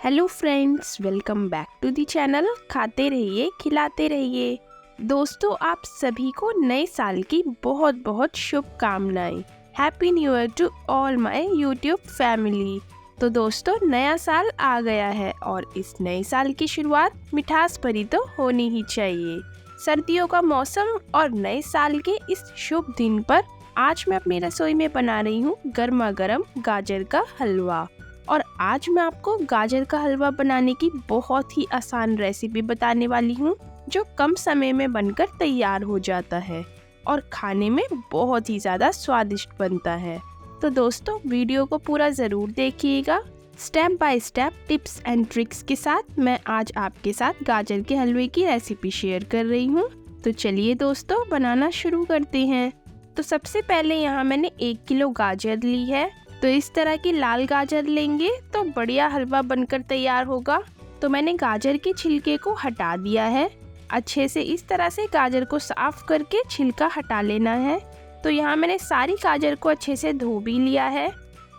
Hello friends, welcome back to the channel. खाते रहिए खिलाते रहिए। दोस्तों, आप सभी को नए साल की बहुत बहुत शुभकामनाएं। Happy new year to all my YouTube family. तो दोस्तों, नया साल आ गया है और इस नए साल की शुरुआत मिठास भरी तो होनी ही चाहिए। सर्दियों का मौसम और नए साल के इस शुभ दिन पर आज मैं अपनी रसोई में बना रही हूँ गर्मा गर्म गाजर का हलवा। और आज मैं आपको गाजर का हलवा बनाने की बहुत ही आसान रेसिपी बताने वाली हूँ, जो कम समय में बनकर तैयार हो जाता है और खाने में बहुत ही ज़्यादा स्वादिष्ट बनता है। तो दोस्तों, वीडियो को पूरा ज़रूर देखिएगा। Step by step tips and tricks के साथ मैं आज आपके साथ गाजर के हलवे की रेसिपी शेयर कर रही हूँ। तो चलिए दोस्तों, बनाना शुरू करते हैं। तो सबसे पहले यहाँ मैंने 1 किलो गाजर ली है। तो इस तरह की लाल गाजर लेंगे तो बढ़िया हलवा बनकर तैयार होगा। तो मैंने गाजर के छिलके को हटा दिया है। अच्छे से इस तरह से गाजर को साफ करके छिलका हटा लेना है। तो यहाँ मैंने सारी गाजर को अच्छे से धो भी लिया है।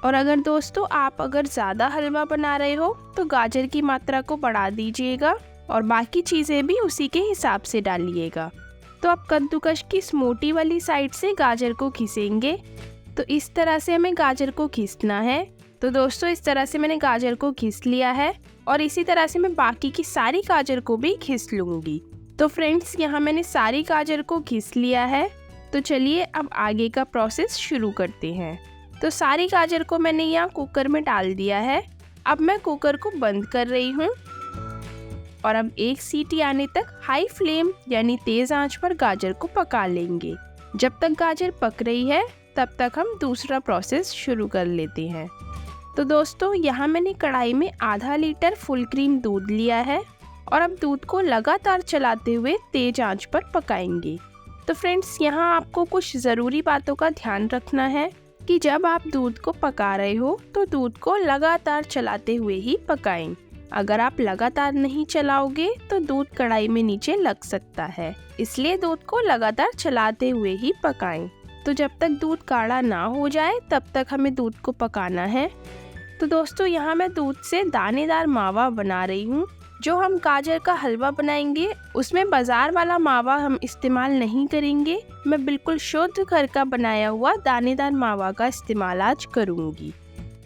और अगर दोस्तों आप ज़्यादा हलवा बना रहे हो तो गाजर की मात्रा को बढ़ा दीजिएगा और बाकी चीज़ें भी उसी के हिसाब से डालिएगा। तो आप कद्दूकस की इस मोटी वाली साइड से गाजर को घिसेंगे। तो इस तरह से हमें गाजर को घिसना है। तो दोस्तों, इस तरह से मैंने गाजर को घिस लिया है और इसी तरह से मैं बाकी की सारी गाजर को भी घिस लूँगी। तो फ्रेंड्स, यहाँ मैंने सारी गाजर को घिस लिया है। तो चलिए अब आगे का प्रोसेस शुरू करते हैं। तो सारी गाजर को मैंने यहाँ कुकर में डाल दिया है। अब मैं कुकर को बंद कर रही हूँ और अब 1 सीटी आने तक हाई फ्लेम यानी तेज़ आंच पर गाजर को पका लेंगे। जब तक गाजर पक रही है तब तक हम दूसरा प्रोसेस शुरू कर लेते हैं। तो दोस्तों, यहाँ मैंने कढ़ाई में आधा लीटर फुल क्रीम दूध लिया है और अब दूध को लगातार चलाते हुए तेज आंच पर पकाएंगे। तो फ्रेंड्स, यहाँ आपको कुछ ज़रूरी बातों का ध्यान रखना है कि जब आप दूध को पका रहे हो तो दूध को लगातार चलाते हुए ही पकाएं। अगर आप लगातार नहीं चलाओगे तो दूध कढ़ाई में नीचे लग सकता है, इसलिए दूध को लगातार चलाते हुए ही पकाएं। तो जब तक दूध गाढ़ा ना हो जाए तब तक हमें दूध को पकाना है। तो दोस्तों, यहाँ मैं दूध से दानेदार मावा बना रही हूँ। जो हम गाजर का हलवा बनाएंगे उसमें बाजार वाला मावा हम इस्तेमाल नहीं करेंगे। मैं बिल्कुल शुद्ध घर का बनाया हुआ दानेदार मावा का इस्तेमाल आज करूँगी।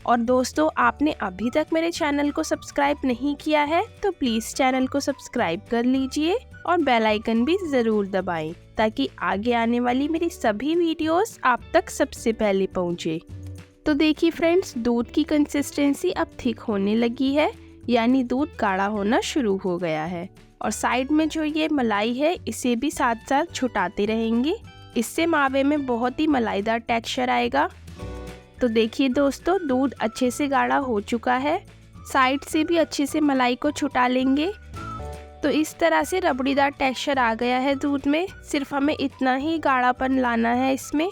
और दोस्तों, आपने अभी तक मेरे चैनल को सब्सक्राइब नहीं किया है तो प्लीज़ चैनल को सब्सक्राइब कर लीजिए और बेल आइकन भी ज़रूर दबाएं, ताकि आगे आने वाली मेरी सभी वीडियोस आप तक सबसे पहले पहुंचे। तो देखिए फ्रेंड्स, दूध की कंसिस्टेंसी अब थिक होने लगी है, यानी दूध गाढ़ा होना शुरू हो गया है। और साइड में जो ये मलाई है इसे भी साथ साथ छुटाते रहेंगे। इससे मावे में बहुत ही मलाईदार टेक्सचर आएगा। तो देखिए दोस्तों, दूध अच्छे से गाढ़ा हो चुका है। साइड से भी अच्छे से मलाई को छुटा लेंगे। तो इस तरह से रबड़ीदार टेक्सचर आ गया है दूध में। सिर्फ हमें इतना ही गाढ़ापन लाना है इसमें।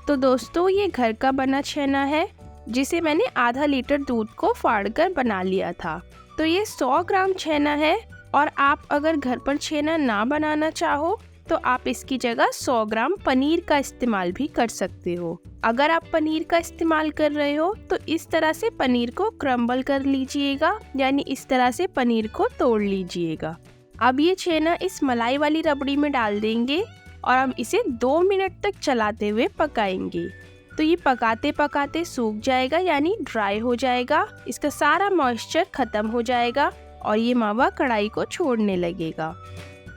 तो दोस्तों, ये घर का बना छेना है जिसे मैंने आधा लीटर दूध को फाड़कर बना लिया था। तो ये 100 ग्राम छेना है और आप अगर घर पर छेना ना बनाना चाहो तो आप इसकी जगह 100 ग्राम पनीर का इस्तेमाल भी कर सकते हो। अगर आप पनीर का इस्तेमाल कर रहे हो तो इस तरह से पनीर को क्रम्बल कर लीजिएगा, यानी इस तरह से पनीर को तोड़ लीजिएगा। अब ये छेना इस मलाई वाली रबड़ी में डाल देंगे और अब इसे 2 मिनट तक चलाते हुए पकाएंगे। तो ये पकाते पकाते सूख जाएगा, यानी ड्राई हो जाएगा। इसका सारा मॉइस्चर खत्म हो जाएगा और ये मावा कढ़ाई को छोड़ने लगेगा।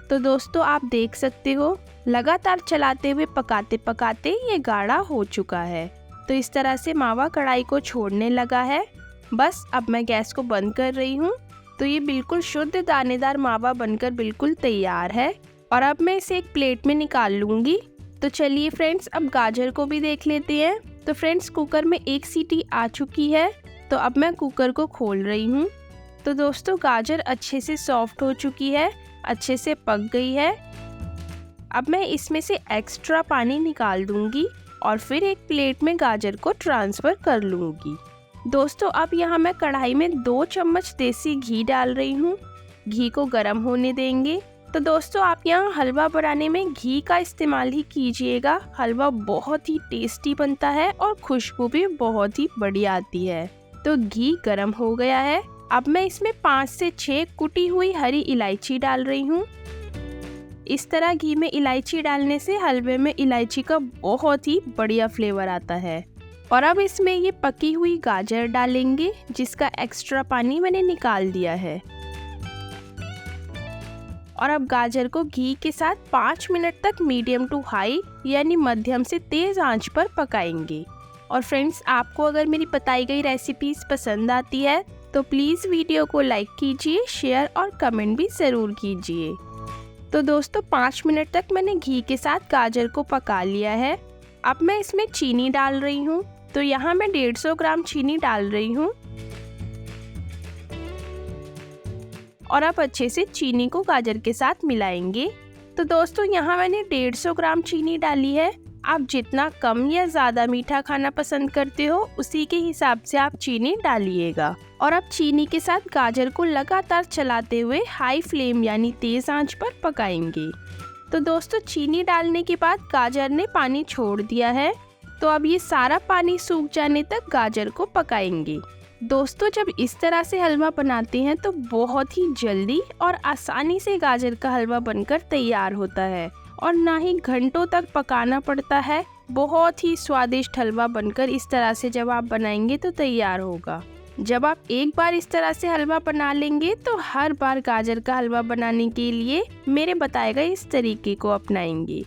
तो दोस्तों, आप देख सकते हो लगातार चलाते हुए पकाते पकाते ये गाढ़ा हो चुका है। तो इस तरह से मावा कढ़ाई को छोड़ने लगा है। बस अब मैं गैस को बंद कर रही हूँ। तो ये बिल्कुल शुद्ध दानेदार मावा बनकर बिल्कुल तैयार है और अब मैं इसे एक प्लेट में निकाल लूँगी। तो चलिए फ्रेंड्स, अब गाजर को भी देख लेते हैं। तो फ्रेंड्स, कुकर में 1 सीटी आ चुकी है। तो अब मैं कुकर को खोल रही हूँ। तो दोस्तों, गाजर अच्छे से सॉफ्ट हो चुकी है, अच्छे से पक गई है। अब मैं इसमें से एक्स्ट्रा पानी निकाल दूंगी और फिर एक प्लेट में गाजर को ट्रांसफ़र कर लूँगी। दोस्तों, अब यहाँ मैं कढ़ाई में 2 चम्मच देसी घी डाल रही हूँ। घी को गर्म होने देंगे। तो दोस्तों, आप यहाँ हलवा बनाने में घी का इस्तेमाल ही कीजिएगा। हलवा बहुत ही टेस्टी बनता है और खुशबू भी बहुत ही बढ़िया आती है। तो घी गर्म हो गया है अब मैं इसमें 5 से 6 कुटी हुई हरी इलायची डाल रही हूँ। इस तरह घी में इलायची डालने से हलवे में इलायची का बहुत ही बढ़िया फ्लेवर आता है। और अब इसमें ये पकी हुई गाजर डालेंगे, जिसका एक्स्ट्रा पानी मैंने निकाल दिया है। और अब गाजर को घी के साथ 5 मिनट तक मीडियम टू हाई यानी मध्यम से तेज आंच पर पकाएंगे। और फ्रेंड्स, आपको अगर मेरी बताई गई रेसिपीज पसंद आती है तो प्लीज़ वीडियो को लाइक कीजिए, शेयर और कमेंट भी ज़रूर कीजिए। तो दोस्तों 5 मिनट तक मैंने घी के साथ गाजर को पका लिया है। अब मैं इसमें चीनी डाल रही हूँ। तो यहाँ मैं 150 ग्राम चीनी डाल रही हूँ। और अब अच्छे से चीनी को गाजर के साथ मिलाएंगे। तो दोस्तों यहाँ मैंने 150 ग्राम चीनी डाली है। आप जितना कम या ज़्यादा मीठा खाना पसंद करते हो उसी के हिसाब से आप चीनी डालिएगा। और अब चीनी के साथ गाजर को लगातार चलाते हुए हाई फ्लेम यानी तेज आंच पर पकाएंगे। तो दोस्तों चीनी डालने के बाद गाजर ने पानी छोड़ दिया है। तो अब ये सारा पानी सूख जाने तक गाजर को पकाएंगे। दोस्तों जब इस तरह से हलवा बनाते हैं तो बहुत ही जल्दी और आसानी से गाजर का हलवा बनकर तैयार होता है और ना ही घंटों तक पकाना पड़ता है। बहुत ही स्वादिष्ट हलवा बनकर इस तरह से जब आप बनाएंगे तो तैयार होगा। जब आप एक बार इस तरह से हलवा बना लेंगे तो हर बार गाजर का हलवा बनाने के लिए मेरे बताए गए इस तरीके को अपनाएंगे।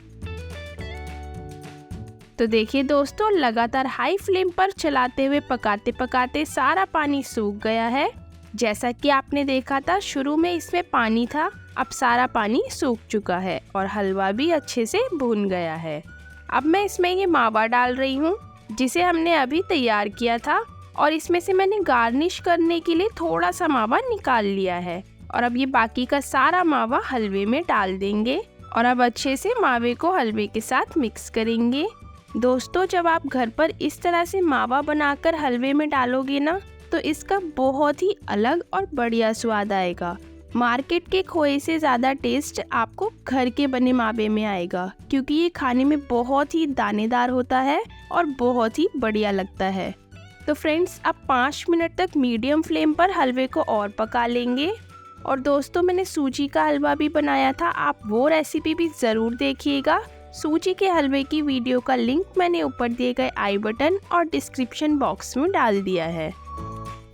तो देखिए दोस्तों, लगातार हाई फ्लेम पर चलाते हुए पकाते पकाते सारा पानी सूख गया है। जैसा कि आपने देखा था शुरू में इसमें पानी था, अब सारा पानी सूख चुका है और हलवा भी अच्छे से भुन गया है। अब मैं इसमें ये मावा डाल रही हूँ जिसे हमने अभी तैयार किया था और इसमें से मैंने गार्निश करने के लिए थोड़ा सा मावा निकाल लिया है। और अब ये बाकी का सारा मावा हलवे में डाल देंगे और अब अच्छे से मावे को हलवे के साथ मिक्स करेंगे। दोस्तों जब आप घर पर इस तरह से मावा बनाकर हलवे में डालोगे ना तो इसका बहुत ही अलग और बढ़िया स्वाद आएगा। मार्केट के खोए से ज़्यादा टेस्ट आपको घर के बने मावे में आएगा, क्योंकि ये खाने में बहुत ही दानेदार होता है और बहुत ही बढ़िया लगता है। तो फ्रेंड्स अब 5 मिनट तक मीडियम फ्लेम पर हलवे को और पका लेंगे। और दोस्तों मैंने सूजी का हलवा भी बनाया था, आप वो रेसिपी भी ज़रूर देखिएगा। सूजी के हलवे की वीडियो का लिंक मैंने ऊपर दिए गए आई बटन और डिस्क्रिप्शन बॉक्स में डाल दिया है।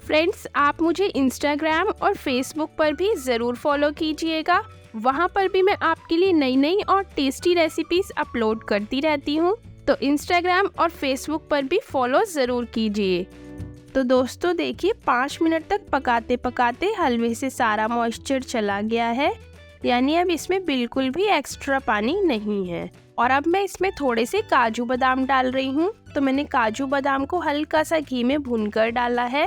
फ्रेंड्स आप मुझे इंस्टाग्राम और फेसबुक पर भी ज़रूर फॉलो कीजिएगा। वहाँ पर भी मैं आपके लिए नई नई और टेस्टी रेसिपीज़ अपलोड करती रहती हूँ, तो इंस्टाग्राम और फेसबुक पर भी फॉलो ज़रूर कीजिए। तो दोस्तों देखिए 5 मिनट तक पकाते पकाते हलवे से सारा मॉइस्चर चला गया है, यानी अब इसमें बिल्कुल भी एक्स्ट्रा पानी नहीं है। और अब मैं इसमें थोड़े से काजू बादाम डाल रही हूँ। तो मैंने काजू बादाम को हल्का सा घी में भूनकर डाला है।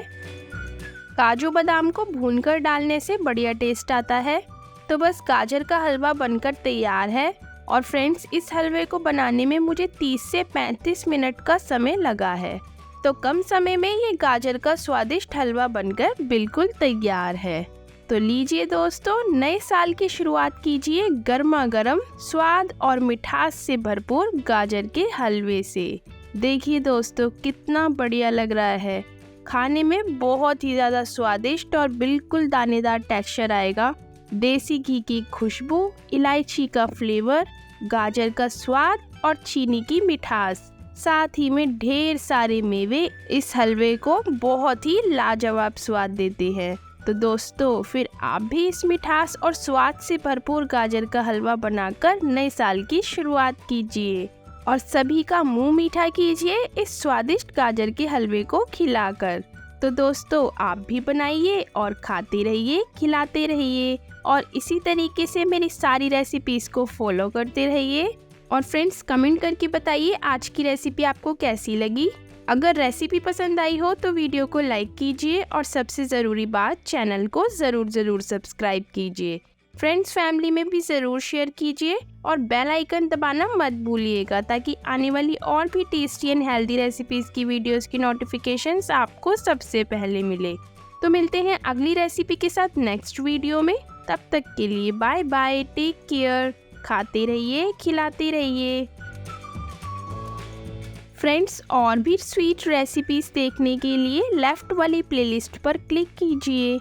काजू बादाम को भूनकर डालने से बढ़िया टेस्ट आता है। तो बस गाजर का हलवा बनकर तैयार है। और फ्रेंड्स इस हलवे को बनाने में मुझे 30 से 35 मिनट का समय लगा है। तो कम समय में ये गाजर का स्वादिष्ट हलवा बनकर बिल्कुल तैयार है। तो लीजिए दोस्तों, नए साल की शुरुआत कीजिए गर्मा गर्म स्वाद और मिठास से भरपूर गाजर के हलवे से। देखिए दोस्तों कितना बढ़िया लग रहा है, खाने में बहुत ही ज़्यादा स्वादिष्ट और बिल्कुल दानेदार टेक्सचर आएगा। देसी घी की खुशबू, इलायची का फ्लेवर, गाजर का स्वाद और चीनी की मिठास, साथ ही में ढेर सारे मेवे इस हलवे को बहुत ही लाजवाब स्वाद देते हैं। तो दोस्तों फिर आप भी इस मिठास और स्वाद से भरपूर गाजर का हलवा बनाकर नए साल की शुरुआत कीजिए और सभी का मुंह मीठा कीजिए इस स्वादिष्ट गाजर के हलवे को खिलाकर। तो दोस्तों आप भी बनाइए और खाते रहिए, खिलाते रहिए और इसी तरीके से मेरी सारी रेसिपीज़ को फॉलो करते रहिए। और फ्रेंड्स कमेंट करके बताइए आज की रेसिपी आपको कैसी लगी। अगर रेसिपी पसंद आई हो तो वीडियो को लाइक कीजिए और सबसे ज़रूरी बात चैनल को ज़रूर सब्सक्राइब कीजिए। फ्रेंड्स फैमिली में भी ज़रूर शेयर कीजिए और बेल आइकन दबाना मत भूलिएगा, ताकि आने वाली और भी टेस्टी एंड हेल्दी रेसिपीज़ की वीडियोस की नोटिफिकेशंस आपको सबसे पहले मिले। तो मिलते हैं अगली रेसिपी के साथ नेक्स्ट वीडियो में। तब तक के लिए बाय बाय, टेक केयर, खाते रहिए, खिलाते रहिए। फ्रेंड्स, और भी स्वीट रेसिपीज देखने के लिए लेफ्ट वाली प्लेलिस्ट पर क्लिक कीजिए।